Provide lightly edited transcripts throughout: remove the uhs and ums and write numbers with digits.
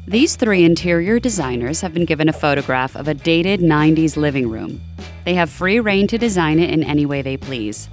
These three interior designers have been given a photograph of a dated 90s living room. They have free reign to design it in any way they please.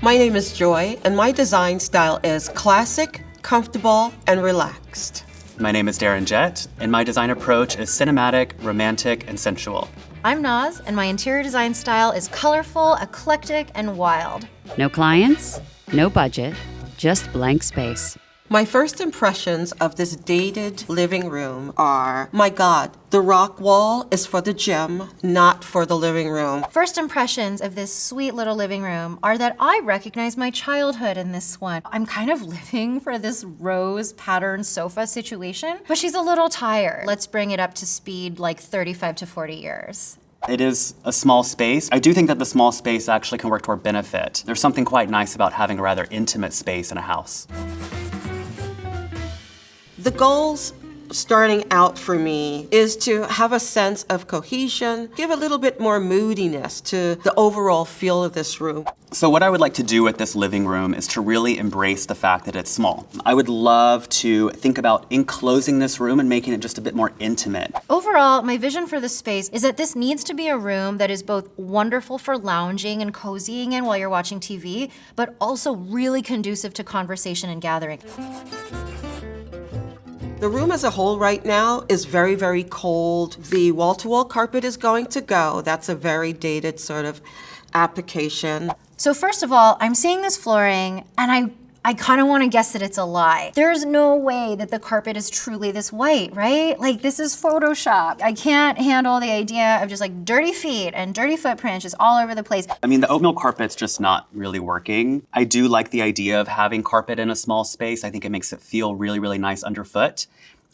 My name is Joy, and my design style is classic, comfortable, and relaxed. My name is Darren Jett, and my design approach is cinematic, romantic, and sensual. I'm Noz, and my interior design style is colorful, eclectic, and wild. No clients, no budget, just blank space. My first impressions of this dated living room are, my God, the rock wall is for the gym, not for the living room. First impressions of this sweet little living room are that I recognize my childhood in this one. I'm kind of living for this rose pattern sofa situation, but she's a little tired. Let's bring it up to speed like 35 to 40 years. It is a small space. I do think that the small space actually can work to our benefit. There's something quite nice about having a rather intimate space in a house. The goals starting out for me is to have a sense of cohesion, give a little bit more moodiness to the overall feel of this room. So what I would like to do with this living room is to really embrace the fact that it's small. I would love to think about enclosing this room and making it just a bit more intimate. Overall, my vision for this space is that this needs to be a room that is both wonderful for lounging and cozying in while you're watching TV, but also really conducive to conversation and gathering. The room as a whole right now is very, very cold. The wall-to-wall carpet is going to go. That's a very dated sort of application. So first of all, I'm seeing this flooring, and I kind of want to guess that it's a lie. There's no way that the carpet is truly this white, right? Like, this is Photoshop. I can't handle the idea of just like dirty feet and dirty footprints just all over the place. I mean, the oatmeal carpet's just not really working. I do like the idea of having carpet in a small space. I think it makes it feel really, really nice underfoot.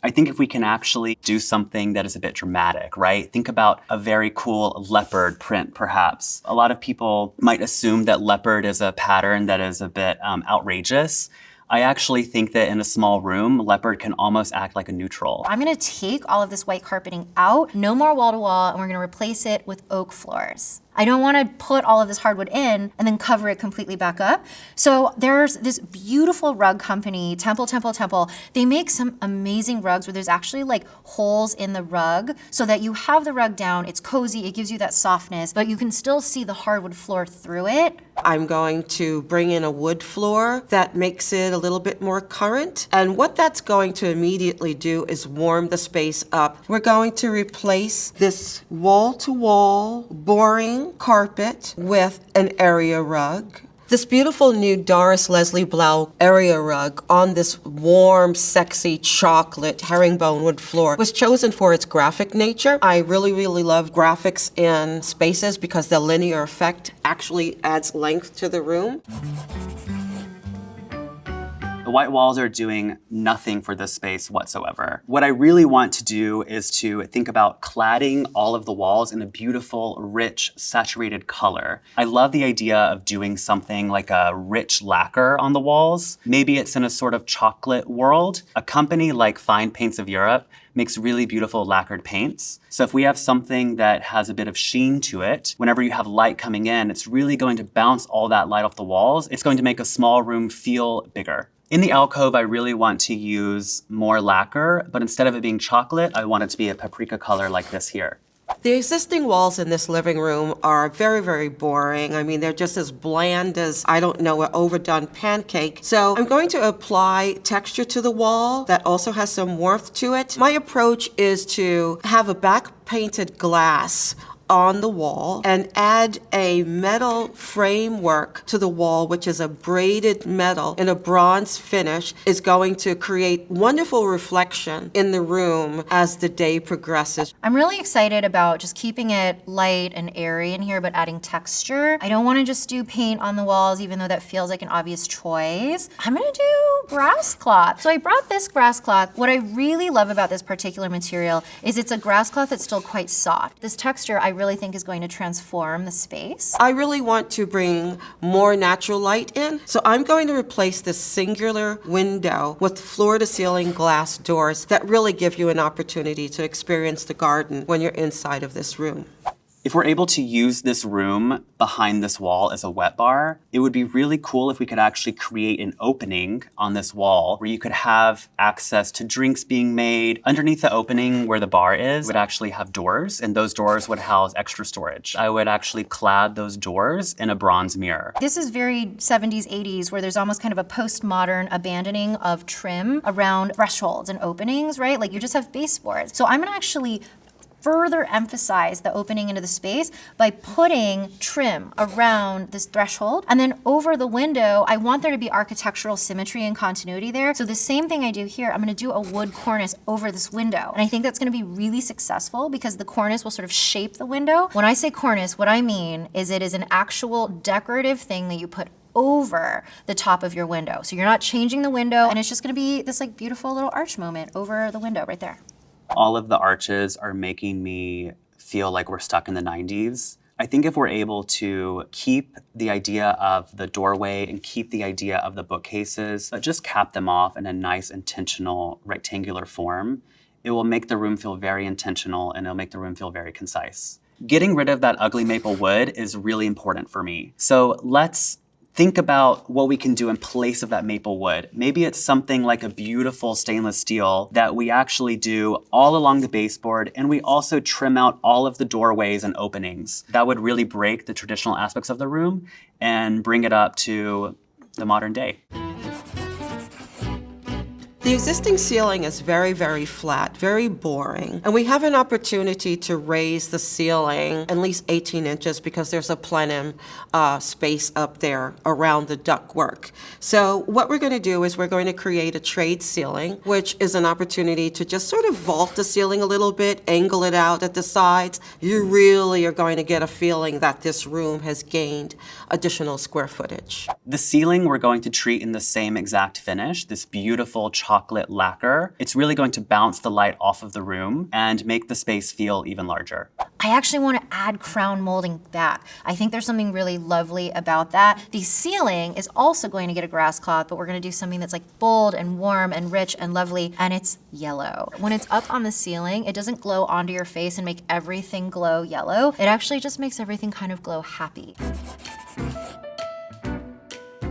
I think if we can actually do something that is a bit dramatic, right? Think about a very cool leopard print, perhaps. A lot of people might assume that leopard is a pattern that is a bit outrageous. I actually think that in a small room, leopard can almost act like a neutral. I'm gonna take all of this white carpeting out, no more wall-to-wall, and we're gonna replace it with oak floors. I don't wanna put all of this hardwood in and then cover it completely back up. So there's this beautiful rug company, Temple. They make some amazing rugs where there's actually like holes in the rug so that you have the rug down, it's cozy, it gives you that softness, but you can still see the hardwood floor through it. I'm going to bring in a wood floor that makes it a little bit more current. And what that's going to immediately do is warm the space up. We're going to replace this wall-to-wall, boring carpet with an area rug. This beautiful new Doris Leslie Blau area rug on this warm, sexy chocolate herringbone wood floor was chosen for its graphic nature. I really, really love graphics in spaces because the linear effect actually adds length to the room. The white walls are doing nothing for this space whatsoever. What I really want to do is to think about cladding all of the walls in a beautiful, rich, saturated color. I love the idea of doing something like a rich lacquer on the walls. Maybe it's in a sort of chocolate world. A company like Fine Paints of Europe makes really beautiful lacquered paints. So if we have something that has a bit of sheen to it, whenever you have light coming in, it's really going to bounce all that light off the walls. It's going to make a small room feel bigger. In the alcove, I really want to use more lacquer, but instead of it being chocolate, I want it to be a paprika color like this here. The existing walls in this living room are very, very boring. I mean, they're just as bland as, I don't know, an overdone pancake. So I'm going to apply texture to the wall that also has some warmth to it. My approach is to have a back painted glass on the wall and add a metal framework to the wall, which is a braided metal in a bronze finish, is going to create wonderful reflection in the room as the day progresses. I'm really excited about just keeping it light and airy in here, but adding texture. I don't want to just do paint on the walls, even though that feels like an obvious choice. I'm gonna do grass cloth. So I brought this grass cloth. What I really love about this particular material is it's a grass cloth that's still quite soft. This texture I really think is going to transform the space. I really want to bring more natural light in, so I'm going to replace this singular window with floor-to-ceiling glass doors that really give you an opportunity to experience the garden when you're inside of this room. If we're able to use this room behind this wall as a wet bar, it would be really cool if we could actually create an opening on this wall where you could have access to drinks being made. Underneath the opening where the bar is, would actually have doors, and those doors would house extra storage. I would actually clad those doors in a bronze mirror. This is very 70s, 80s, where there's almost kind of a postmodern abandoning of trim around thresholds and openings, right? Like you just have baseboards. So I'm gonna actually further emphasize the opening into the space by putting trim around this threshold. And then over the window, I want there to be architectural symmetry and continuity there. So the same thing I do here, I'm gonna do a wood cornice over this window. And I think that's gonna be really successful because the cornice will sort of shape the window. When I say cornice, what I mean is it is an actual decorative thing that you put over the top of your window. So you're not changing the window, and it's just gonna be this like beautiful little arch moment over the window right there. All of the arches are making me feel like we're stuck in the 90s. I think if we're able to keep the idea of the doorway and keep the idea of the bookcases, but just cap them off in a nice, intentional, rectangular form, it will make the room feel very intentional and it'll make the room feel very concise. Getting rid of that ugly maple wood is really important for me. So let's think about what we can do in place of that maple wood. Maybe it's something like a beautiful stainless steel that we actually do all along the baseboard, and we also trim out all of the doorways and openings. That would really break the traditional aspects of the room and bring it up to the modern day. The existing ceiling is very, very flat, very boring. And we have an opportunity to raise the ceiling at least 18 inches because there's a plenum space up there around the ductwork. So what we're going to do is we're going to create a trade ceiling, which is an opportunity to just sort of vault the ceiling a little bit, angle it out at the sides. You really are going to get a feeling that this room has gained additional square footage. The ceiling we're going to treat in the same exact finish, this beautiful chocolate lacquer. It's really going to bounce the light off of the room and make the space feel even larger. I actually want to add crown molding back. I think there's something really lovely about that. The ceiling is also going to get a grass cloth, but we're going to do something that's like bold and warm and rich and lovely, and it's yellow. When it's up on the ceiling, it doesn't glow onto your face and make everything glow yellow. It actually just makes everything kind of glow happy.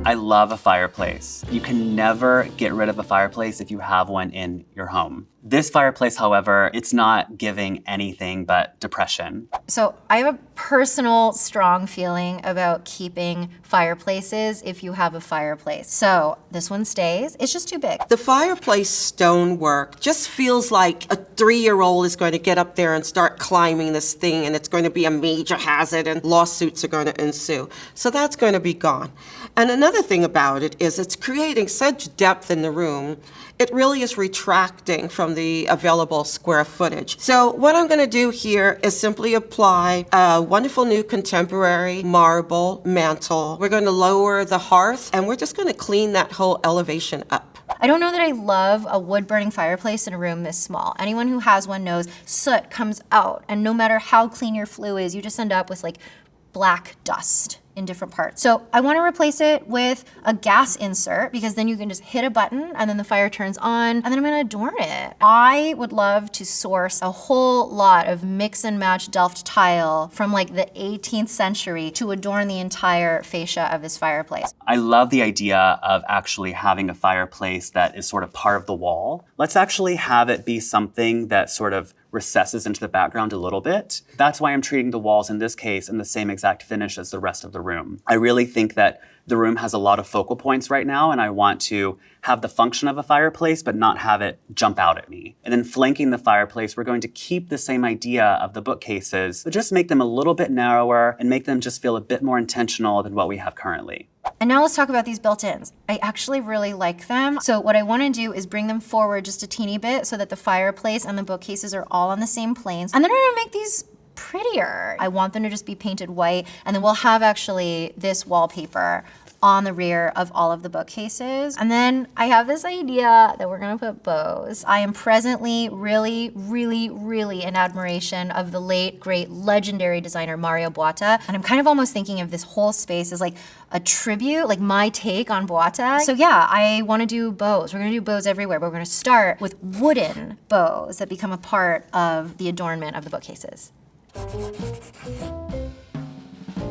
I love a fireplace. You can never get rid of a fireplace if you have one in your home. This fireplace, however, it's not giving anything but depression. So I have a personal strong feeling about keeping fireplaces if you have a fireplace. So this one stays, it's just too big. The fireplace stonework just feels like a 3-year-old is going to get up there and start climbing this thing, and it's going to be a major hazard and lawsuits are going to ensue. So that's going to be gone. And another thing about it is it's creating such depth in the room, it really is retracting from the available square footage. So what I'm going to do here is simply apply a wonderful new contemporary marble mantle. We're going to lower the hearth, and we're just going to clean that whole elevation up. I don't know that I love a wood-burning fireplace in a room this small. Anyone who has one knows soot comes out, and no matter how clean your flue is, you just end up with like black dust in different parts. So I want to replace it with a gas insert because then you can just hit a button and then the fire turns on, and then I'm going to adorn it. I would love to source a whole lot of mix and match Delft tile from like the 18th century to adorn the entire fascia of this fireplace. I love the idea of actually having a fireplace that is sort of part of the wall. Let's actually have it be something that sort of recesses into the background a little bit. That's why I'm treating the walls in this case in the same exact finish as the rest of the room. I really think that the room has a lot of focal points right now, and I want to have the function of a fireplace but not have it jump out at me. And then flanking the fireplace, we're going to keep the same idea of the bookcases, but just make them a little bit narrower and make them just feel a bit more intentional than what we have currently. And now let's talk about these built-ins. I actually really like them. So what I want to do is bring them forward just a teeny bit so that the fireplace and the bookcases are all on the same planes. And then I'm going to make these prettier. I want them to just be painted white, and then we'll have actually this wallpaper on the rear of all of the bookcases. And then I have this idea that we're gonna put bows. I am presently really in admiration of the late, great, legendary designer Mario Botta. And I'm kind of almost thinking of this whole space as like a tribute, like my take on Botta. So yeah, I wanna do bows. We're gonna do bows everywhere, but we're gonna start with wooden bows that become a part of the adornment of the bookcases.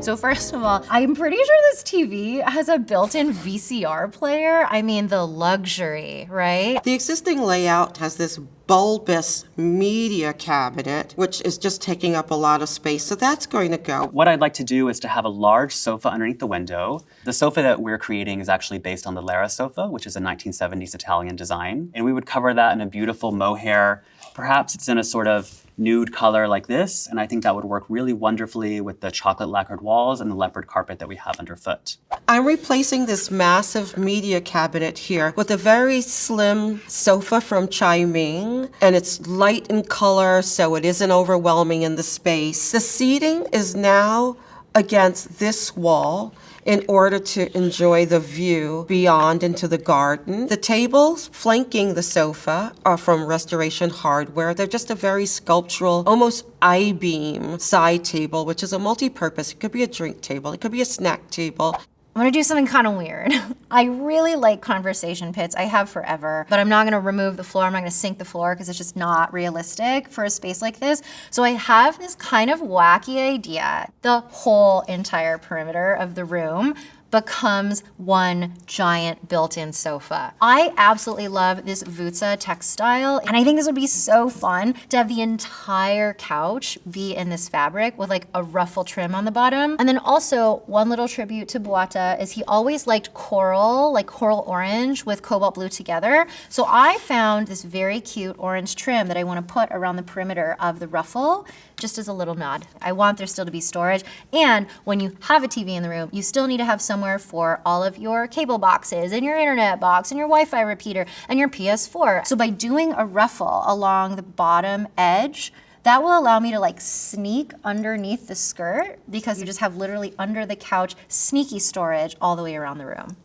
So first of all, I'm pretty sure this TV has a built-in VCR player. I mean, the luxury, right? The existing layout has this bulbous media cabinet, which is just taking up a lot of space, so that's going to go. What I'd like to do is to have a large sofa underneath the window. The sofa that we're creating is actually based on the Lara sofa, which is a 1970s Italian design. And we would cover that in a beautiful mohair. Perhaps it's in a sort of nude color like this, and I think that would work really wonderfully with the chocolate lacquered walls and the leopard carpet that we have underfoot. I'm replacing this massive media cabinet here with a very slim sofa from Chai Ming, and it's light in color, so it isn't overwhelming in the space. The seating is now against this wall in order to enjoy the view beyond into the garden. The tables flanking the sofa are from Restoration Hardware. They're just a very sculptural, almost I-beam side table, which is a multi-purpose. It could be a drink table, it could be a snack table. I'm gonna do something kind of weird. I really like conversation pits. I have forever, but I'm not gonna remove the floor. I'm not gonna sink the floor because it's just not realistic for a space like this. So I have this kind of wacky idea. The whole entire perimeter of the room becomes one giant built-in sofa. I absolutely love this Vutsa textile, and I think this would be so fun to have the entire couch be in this fabric with like a ruffle trim on the bottom. And then also, one little tribute to Boata is he always liked coral, like coral orange with cobalt blue together. So I found this very cute orange trim that I want to put around the perimeter of the ruffle, just as a little nod. I want there still to be storage. And when you have a TV in the room, you still need to have somewhere for all of your cable boxes and your internet box and your Wi-Fi repeater and your PS4. So by doing a ruffle along the bottom edge, that will allow me to like sneak underneath the skirt because you just have literally under the couch sneaky storage all the way around the room.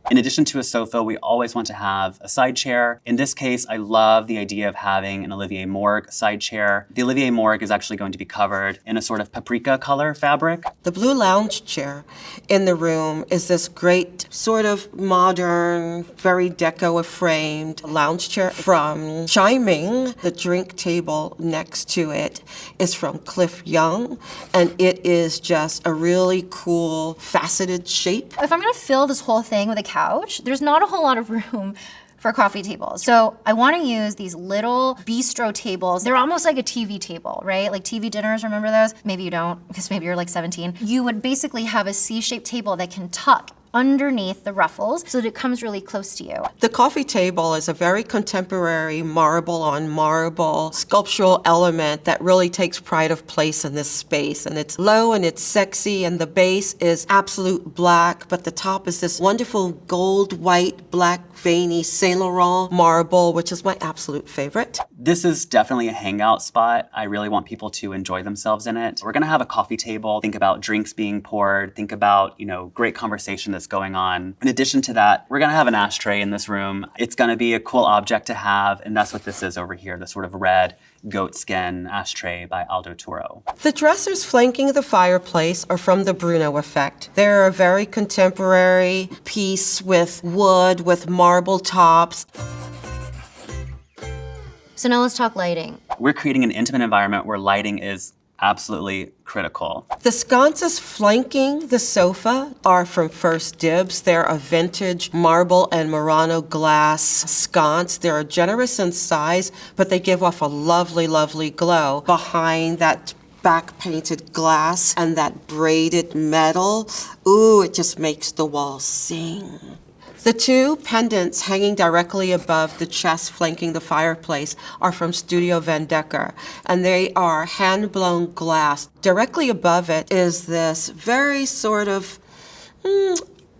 In addition to a sofa, we always want to have a side chair. In this case, I love the idea of having an Olivier Morgue side chair. The Olivier Morgue is actually going to be covered in a sort of paprika color fabric. The blue lounge chair in the room is this great sort of modern, very deco-framed lounge chair from Chai Ming. The drink table next to it is from Cliff Young, and it is just a really cool, faceted shape. If I'm gonna fill this whole thing with a couch, there's not a whole lot of room for coffee tables. So I wanna use these little bistro tables. They're almost like a TV table, right? Like TV dinners, remember those? Maybe you don't, because maybe you're like 17. You would basically have a C-shaped table that can tuck underneath the ruffles so that it comes really close to you. The coffee table is a very contemporary marble on marble sculptural element that really takes pride of place in this space. And it's low and it's sexy, and the base is absolute black, but the top is this wonderful gold, white, black, veiny Saint Laurent marble, which is my absolute favorite. This is definitely a hangout spot. I really want people to enjoy themselves in it. We're gonna have a coffee table. Think about drinks being poured. Think about, great conversation that's going on. In addition to that, we're gonna have an ashtray in this room. It's gonna be a cool object to have, and that's what this is over here, the sort of red goat skin ashtray by Aldo Toro. The dressers flanking the fireplace are from the Bruno effect. They're a very contemporary piece with wood, with marble tops. So now let's talk lighting. We're creating an intimate environment where lighting is absolutely critical. The sconces flanking the sofa are from First Dibs. They're a vintage marble and Murano glass sconce. They're generous in size, but they give off a lovely, lovely glow behind that back painted glass and that braided metal. Ooh, it just makes the walls sing. The two pendants hanging directly above the chest flanking the fireplace are from Studio Van Decker, and they are hand-blown glass. Directly above it is this very sort of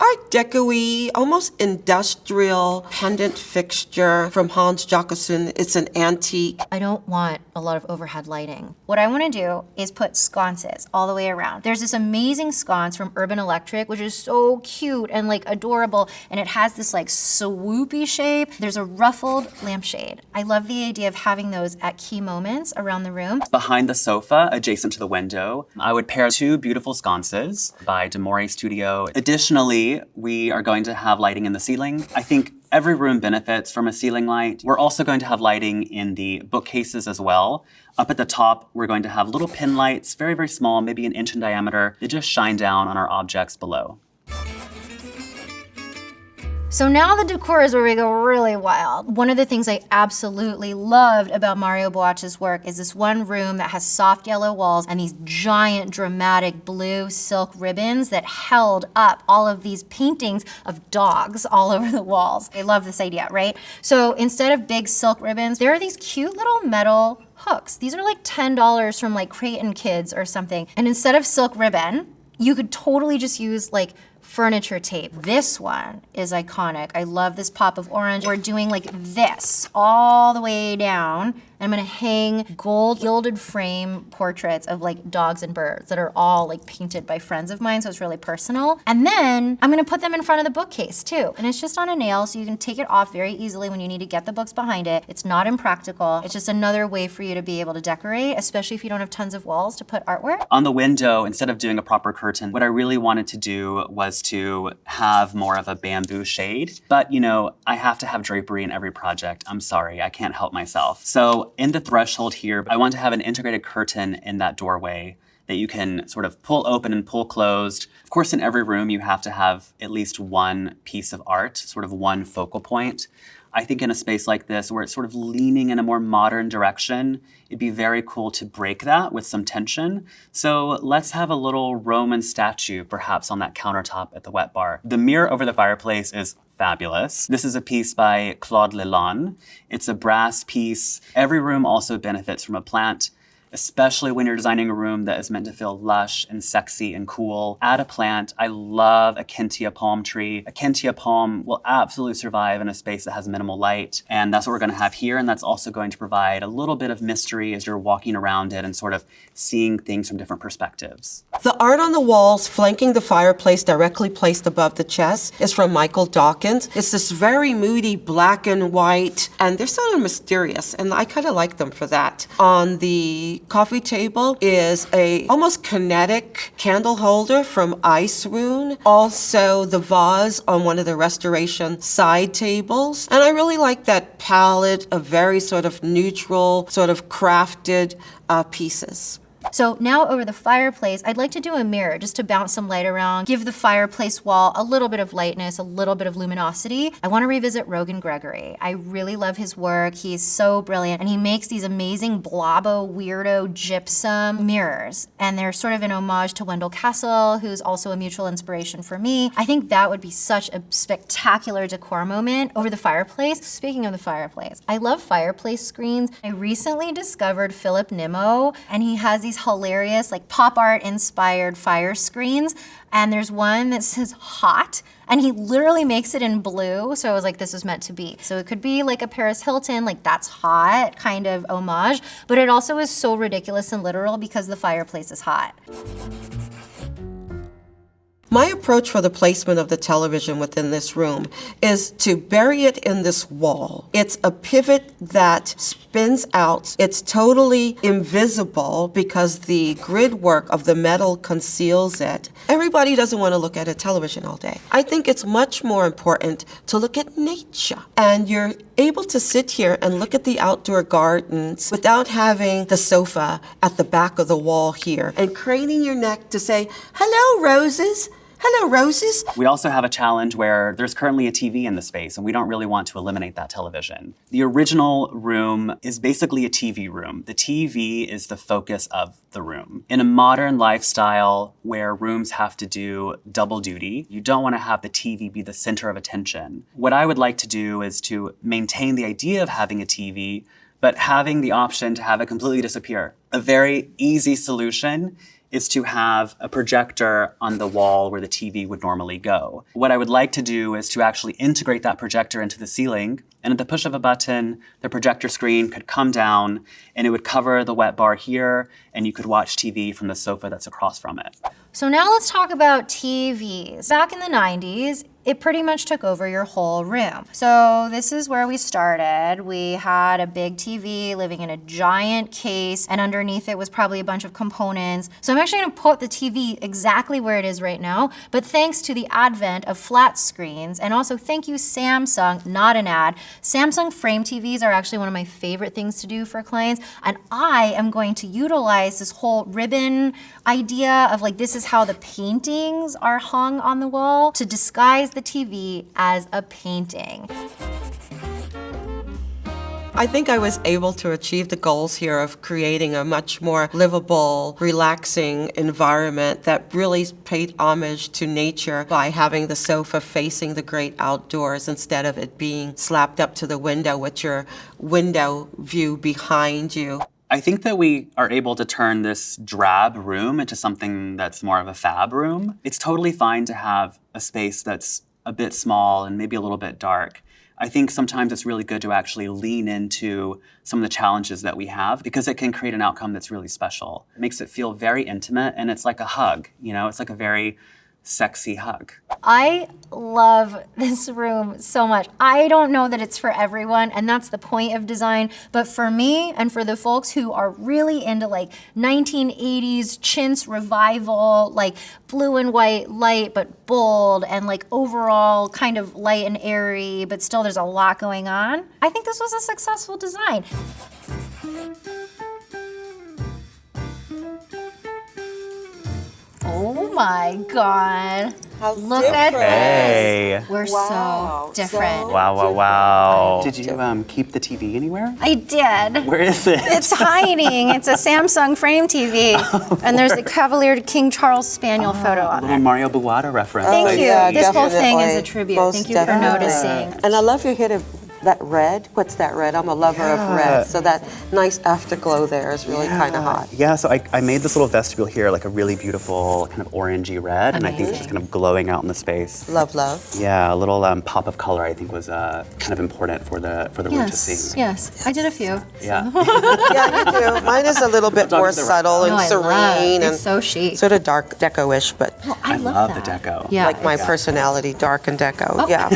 Art Deco-y, almost industrial pendant fixture from Hans Jacobsen. It's an antique. I don't want a lot of overhead lighting. What I want to do is put sconces all the way around. There's this amazing sconce from Urban Electric, which is so cute and like adorable, and it has this like swoopy shape. There's a ruffled lampshade. I love the idea of having those at key moments around the room. Behind the sofa, adjacent to the window, I would pair two beautiful sconces by Demore Studio. Additionally, we are going to have lighting in the ceiling. I think Every room benefits from a ceiling light. We're also going to have lighting in the bookcases as well. Up at the top, we're going to have little pin lights, very, very small, maybe an inch in diameter. They just shine down on our objects below. So now the decor is where we go really wild. One of the things I absolutely loved about Mario Boach's work is this one room that has soft yellow walls and these giant dramatic blue silk ribbons that held up all of these paintings of dogs all over the walls. I love this idea, right? So instead of big silk ribbons, there are these cute little metal hooks. These are like $10 from like Creighton Kids or something. And instead of silk ribbon, you could totally just use like furniture tape. This one is iconic. I love this pop of orange. We're doing like this all the way down. I'm gonna hang gold gilded frame portraits of like dogs and birds that are all like painted by friends of mine, so it's really personal. And then I'm gonna put them in front of the bookcase too. And it's just on a nail, so you can take it off very easily when you need to get the books behind it. It's not impractical. It's just another way for you to be able to decorate, especially if you don't have tons of walls to put artwork. On the window, instead of doing a proper curtain, what I really wanted to do was to have more of a bamboo shade. But you know, I have to have drapery in every project. I'm sorry, I can't help myself. So in the threshold here, I want to have an integrated curtain in that doorway that you can sort of pull open and pull closed. Of course, in every room, you have to have at least one piece of art, sort of one focal point. I think in a space like this, where it's sort of leaning in a more modern direction, it'd be very cool to break that with some tension. So let's have a little Roman statue, perhaps on that countertop at the wet bar. The mirror over the fireplace is fabulous. This is a piece by Claude Leland. It's a brass piece. Every room also benefits from a plant, especially when you're designing a room that is meant to feel lush and sexy and cool. Add a plant. I love a Kentia palm tree. A Kentia palm will absolutely survive in a space that has minimal light, and that's what we're gonna have here, and that's also going to provide a little bit of mystery as you're walking around it and sort of seeing things from different perspectives. The art on the walls flanking the fireplace directly placed above the chest is from Michael Dawkins. It's this very moody black and white, and they're sort of mysterious, and I kind of like them for that. On the coffee table is a almost kinetic candle holder from Ice Rune. Also the vase on one of the restoration side tables. And I really like that palette of very sort of neutral, sort of crafted pieces. So now over the fireplace, I'd like to do a mirror just to bounce some light around, give the fireplace wall a little bit of lightness, a little bit of luminosity. I want to revisit Rogan Gregory. I really love his work. He's so brilliant, and he makes these amazing blobbo, weirdo gypsum mirrors. And they're sort of an homage to Wendell Castle, who's also a mutual inspiration for me. I think that would be such a spectacular decor moment over the fireplace. Speaking of the fireplace, I love fireplace screens. I recently discovered Philip Nimmo, and he has these hilarious like pop art inspired fire screens, and there's one that says hot, and he literally makes it in blue, so I was like, this was meant to be. So it could be like a Paris Hilton, like that's hot kind of homage, but it also is so ridiculous and literal because the fireplace is hot. My approach for the placement of the television within this room is to bury it in this wall. It's a pivot that spins out. It's totally invisible because the grid work of the metal conceals it. Everybody doesn't want to look at a television all day. I think it's much more important to look at nature. And you're able to sit here and look at the outdoor gardens without having the sofa at the back of the wall here and craning your neck to say, hello, roses. Hello, roses. We also have a challenge where there's currently a TV in the space, and we don't really want to eliminate that television. The original room is basically a TV room. The TV is the focus of the room. In a modern lifestyle where rooms have to do double duty, you don't want to have the TV be the center of attention. What I would like to do is to maintain the idea of having a TV, but having the option to have it completely disappear. A very easy solution is to have a projector on the wall where the TV would normally go. What I would like to do is to actually integrate that projector into the ceiling And at the push of a button, the projector screen could come down and it would cover the wet bar here, and you could watch TV from the sofa that's across from it. So now let's talk about TVs. Back in the 90s, it pretty much took over your whole room. So this is where we started. We had a big TV living in a giant case, and underneath it was probably a bunch of components. So I'm actually gonna put the TV exactly where it is right now, but thanks to the advent of flat screens, and also thank you Samsung, not an ad, Samsung frame TVs are actually one of my favorite things to do for clients, and I am going to utilize this whole ribbon idea of like, this is how the paintings are hung on the wall to disguise the TV as a painting. I think I was able to achieve the goals here of creating a much more livable, relaxing environment that really paid homage to nature by having the sofa facing the great outdoors instead of it being slapped up to the window with your window view behind you. I think that we are able to turn this drab room into something that's more of a fab room. It's totally fine to have a space that's a bit small and maybe a little bit dark. I think sometimes it's really good to actually lean into some of the challenges that we have because it can create an outcome that's really special. It makes it feel very intimate, and it's like a hug, you know? It's like a very sexy hug. I love this room so much. I don't know that it's for everyone, and that's the point of design, but for me and for the folks who are really into like 1980s chintz revival, like blue and white light but bold, and like overall kind of light and airy, but still there's a lot going on, I think this was a successful design. Oh my God. How Look different. at this. Hey. We're Wow, so different. so Wow, wow, wow. Did you keep the TV anywhere? I did. Where is it? It's hiding. It's a Samsung frame TV. And there's a Cavalier King Charles Spaniel photo on Little it. Mario Bugatti reference. Thank you. Yeah, This whole thing is a definitely. tribute. Most Thank you definitely. for noticing. And I love you hit that red. What's that red? I'm a lover of red. So that nice afterglow there is really kind of hot. Yeah, so I made this little vestibule here, like a really beautiful kind of orangey red, and I think it's just kind of glowing out in the space. Love, love. Yeah, a little pop of color I think was kind of important for the room to see. Yes. I did a few. Yeah. Yeah, you do. Mine is a little bit more subtle and No, I love. serene It's and so chic. sort of dark deco-ish, but Oh, I love love that. the deco. Yeah. like my personality, dark and deco. Oh. Yeah.